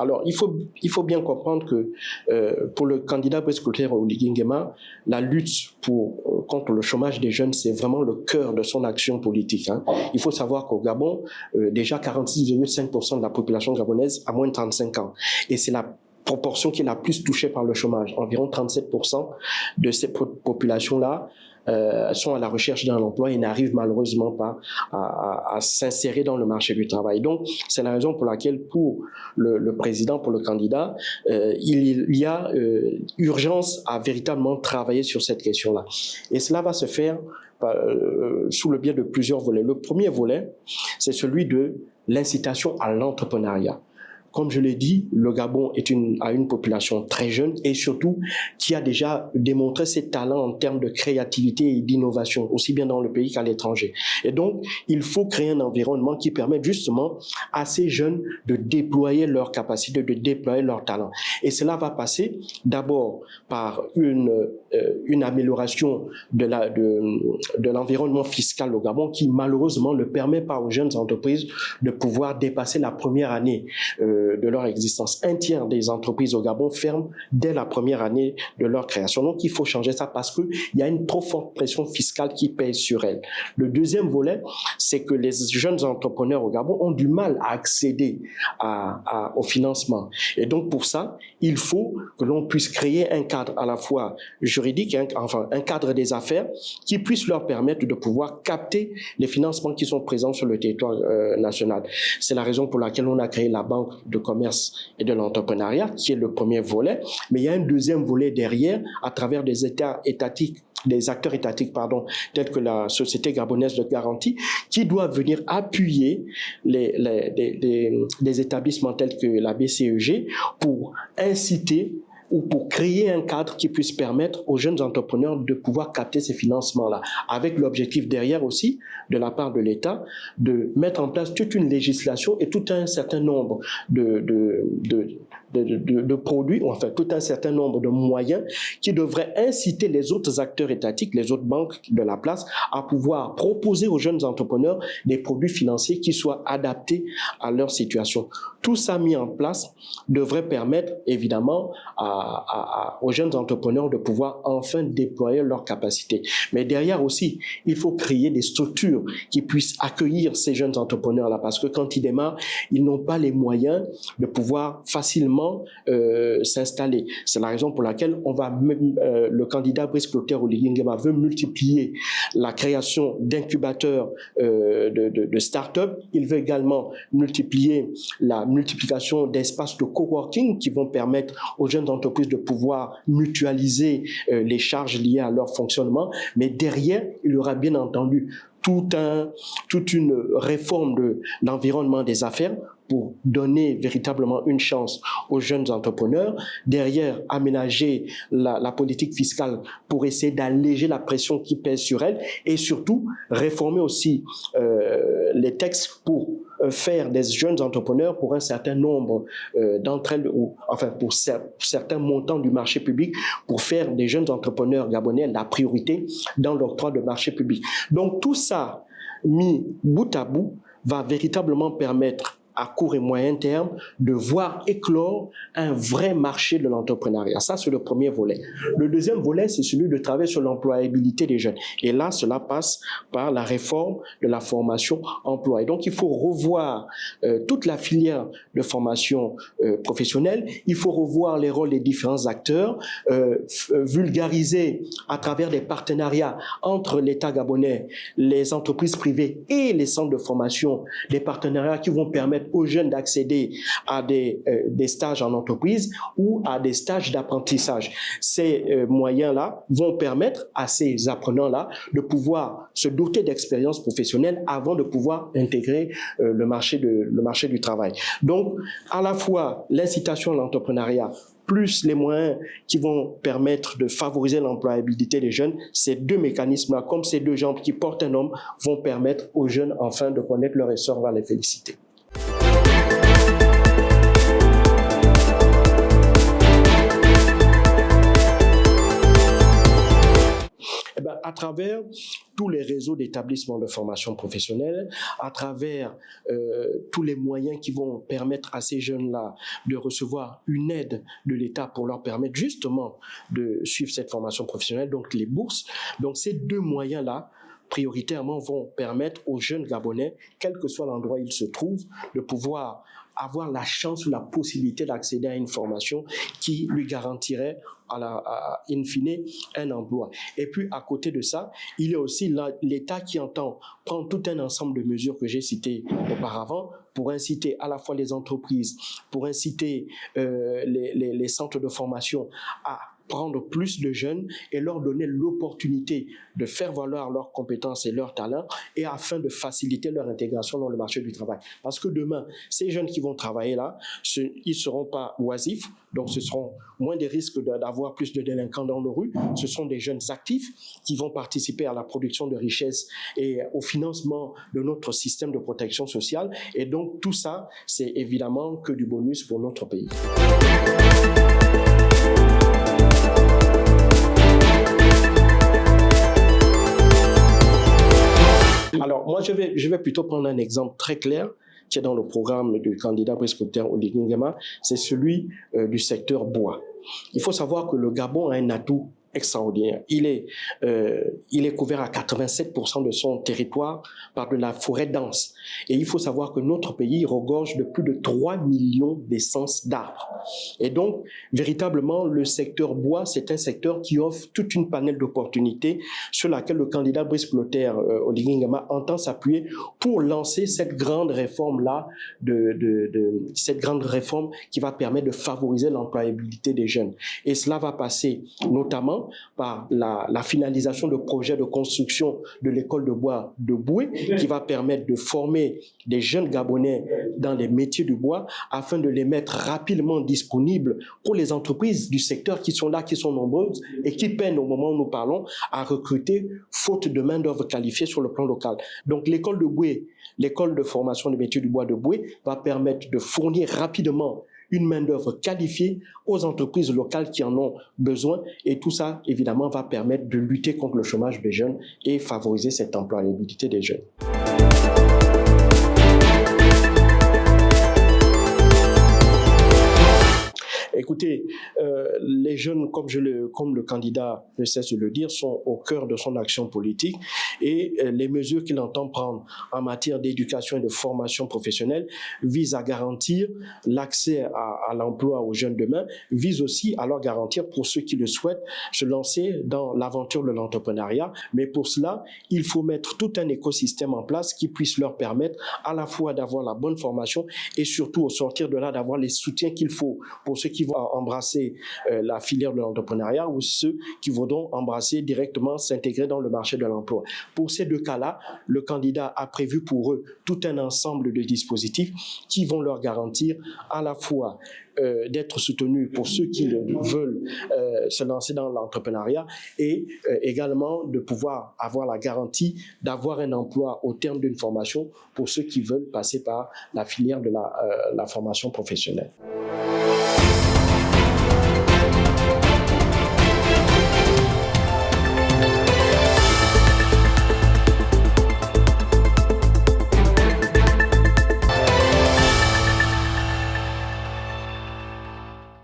Alors, il faut bien comprendre que pour le candidat Brice Clotaire Oligui Nguema, la lutte contre le chômage des jeunes, c'est vraiment le cœur de son action politique. Hein. Il faut savoir qu'au Gabon, déjà 46,5% de la population gabonaise a moins de 35 ans. Et c'est la proportion qui est la plus touchée par le chômage. Environ 37% de ces populations-là sont à la recherche d'un emploi et n'arrivent malheureusement pas à s'insérer dans le marché du travail. Donc, c'est la raison pour laquelle, pour le président, pour le candidat, il y a urgence à véritablement travailler sur cette question-là. Et cela va se faire sous le biais de plusieurs volets. Le premier volet, c'est celui de l'incitation à l'entrepreneuriat. Comme je l'ai dit, le Gabon a une population très jeune et surtout qui a déjà démontré ses talents en termes de créativité et d'innovation, aussi bien dans le pays qu'à l'étranger. Et donc, il faut créer un environnement qui permette justement à ces jeunes de déployer leurs capacités, de déployer leurs talents. Et cela va passer d'abord par une amélioration de l'environnement fiscal au Gabon qui malheureusement ne permet pas aux jeunes entreprises de pouvoir dépasser la première année de leur existence. Un tiers des entreprises au Gabon ferment dès la première année de leur création. Donc, il faut changer ça parce qu'il y a une trop forte pression fiscale qui pèse sur elles. Le deuxième volet, c'est que les jeunes entrepreneurs au Gabon ont du mal à accéder au financement. Et donc, pour ça, il faut que l'on puisse créer un cadre à la fois juridique, un cadre des affaires qui puisse leur permettre de pouvoir capter les financements qui sont présents sur le territoire national. C'est la raison pour laquelle on a créé la Banque de commerce et de l'entrepreneuriat, qui est le premier volet, mais il y a un deuxième volet derrière à travers des acteurs étatiques, tels que la Société gabonaise de garantie, qui doivent venir appuyer les établissements tels que la BCEG pour inciter ou pour créer un cadre qui puisse permettre aux jeunes entrepreneurs de pouvoir capter ces financements-là, avec l'objectif derrière aussi, de la part de l'État, de mettre en place toute une législation et tout un certain nombre de produits, enfin tout un certain nombre de moyens qui devraient inciter les autres acteurs étatiques, les autres banques de la place, à pouvoir proposer aux jeunes entrepreneurs des produits financiers qui soient adaptés à leur situation. Tout ça mis en place devrait permettre évidemment aux jeunes entrepreneurs de pouvoir enfin déployer leurs capacités. Mais derrière aussi, il faut créer des structures qui puissent accueillir ces jeunes entrepreneurs-là parce que quand ils démarrent, ils n'ont pas les moyens de pouvoir facilement s'installer. C'est la raison pour laquelle le candidat Brice Clotaire Oligui Nguema veut multiplier la création d'incubateurs de start-up. Il veut également multiplier la multiplication d'espaces de coworking qui vont permettre aux jeunes entreprises de pouvoir mutualiser les charges liées à leur fonctionnement. Mais derrière, il y aura bien entendu toute une réforme de l'environnement des affaires pour donner véritablement une chance aux jeunes entrepreneurs. Derrière, aménager la politique fiscale pour essayer d'alléger la pression qui pèse sur elle et surtout réformer aussi les textes pour faire des jeunes entrepreneurs pour un certain nombre d'entre elles, pour certains montants du marché public, pour faire des jeunes entrepreneurs gabonais la priorité dans l'octroi de marché public. Donc tout ça, mis bout à bout, va véritablement permettre à court et moyen terme, de voir éclore un vrai marché de l'entrepreneuriat. Ça, c'est le premier volet. Le deuxième volet, c'est celui de travailler sur l'employabilité des jeunes. Et là, cela passe par la réforme de la formation emploi. Et donc, il faut revoir toute la filière de formation professionnelle. Il faut revoir les rôles des différents acteurs, vulgariser à travers des partenariats entre l'État gabonais, les entreprises privées et les centres de formation, des partenariats qui vont permettre aux jeunes d'accéder à des stages en entreprise ou à des stages d'apprentissage. Ces moyens-là vont permettre à ces apprenants-là de pouvoir se doter d'expériences professionnelles avant de pouvoir intégrer le marché du travail. Donc, à la fois l'incitation à l'entrepreneuriat, plus les moyens qui vont permettre de favoriser l'employabilité des jeunes, ces deux mécanismes-là, comme ces deux jambes qui portent un homme, vont permettre aux jeunes enfin de connaître leur essor. On va les féliciter. à travers tous les réseaux d'établissements de formation professionnelle, à travers tous les moyens qui vont permettre à ces jeunes-là de recevoir une aide de l'État pour leur permettre justement de suivre cette formation professionnelle, donc les bourses. Donc ces deux moyens-là, prioritairement, vont permettre aux jeunes Gabonais, quel que soit l'endroit où ils se trouvent, de pouvoir avoir la chance ou la possibilité d'accéder à une formation qui lui garantirait in fine un emploi. Et puis à côté de ça, il y a aussi l'État qui entend prendre tout un ensemble de mesures que j'ai citées auparavant pour inciter à la fois les entreprises, pour inciter les centres de formation à prendre plus de jeunes et leur donner l'opportunité de faire valoir leurs compétences et leurs talents et afin de faciliter leur intégration dans le marché du travail. Parce que demain, ces jeunes qui vont travailler là, ils ne seront pas oisifs, donc ce seront moins des risques d'avoir plus de délinquants dans nos rues. Ce sont des jeunes actifs qui vont participer à la production de richesses et au financement de notre système de protection sociale. Et donc tout ça, c'est évidemment que du bonus pour notre pays. Alors, moi, je vais plutôt prendre un exemple très clair qui est dans le programme du candidat prescripteur Oligui Nguema, c'est celui du secteur bois. Il faut savoir que le Gabon a un atout extraordinaire. Il est couvert à 87% de son territoire par de la forêt dense. Et il faut savoir que notre pays regorge de plus de 3 millions d'essences d'arbres. Et donc, véritablement, le secteur bois, c'est un secteur qui offre toute une panel d'opportunités sur laquelle le candidat Brice Clotaire Oligui Nguema entend s'appuyer pour lancer cette grande réforme-là, cette grande réforme qui va permettre de favoriser l'employabilité des jeunes. Et cela va passer notamment par la finalisation de projets de construction de l'école de bois de Boué, qui va permettre de former des jeunes Gabonais dans les métiers du bois afin de les mettre rapidement disponibles pour les entreprises du secteur qui sont là, qui sont nombreuses et qui peinent au moment où nous parlons à recruter faute de main-d'œuvre qualifiée sur le plan local. Donc l'école de Boué, l'école de formation des métiers du bois de Boué va permettre de fournir rapidement une main-d'œuvre qualifiée aux entreprises locales qui en ont besoin. Et tout ça, évidemment, va permettre de lutter contre le chômage des jeunes et favoriser cette employabilité des jeunes. Écoutez, les jeunes, comme le candidat ne cesse de le dire, sont au cœur de son action politique et les mesures qu'il entend prendre en matière d'éducation et de formation professionnelle visent à garantir l'accès à l'emploi aux jeunes demain, visent aussi à leur garantir, pour ceux qui le souhaitent, se lancer dans l'aventure de l'entrepreneuriat. Mais pour cela, il faut mettre tout un écosystème en place qui puisse leur permettre à la fois d'avoir la bonne formation et surtout, au sortir de là, d'avoir les soutiens qu'il faut pour ceux qui vont embrasser la filière de l'entrepreneuriat ou ceux qui voudront embrasser directement, s'intégrer dans le marché de l'emploi. Pour ces deux cas-là, le candidat a prévu pour eux tout un ensemble de dispositifs qui vont leur garantir à la fois d'être soutenus pour ceux qui veulent se lancer dans l'entrepreneuriat et également de pouvoir avoir la garantie d'avoir un emploi au terme d'une formation pour ceux qui veulent passer par la filière de la formation professionnelle.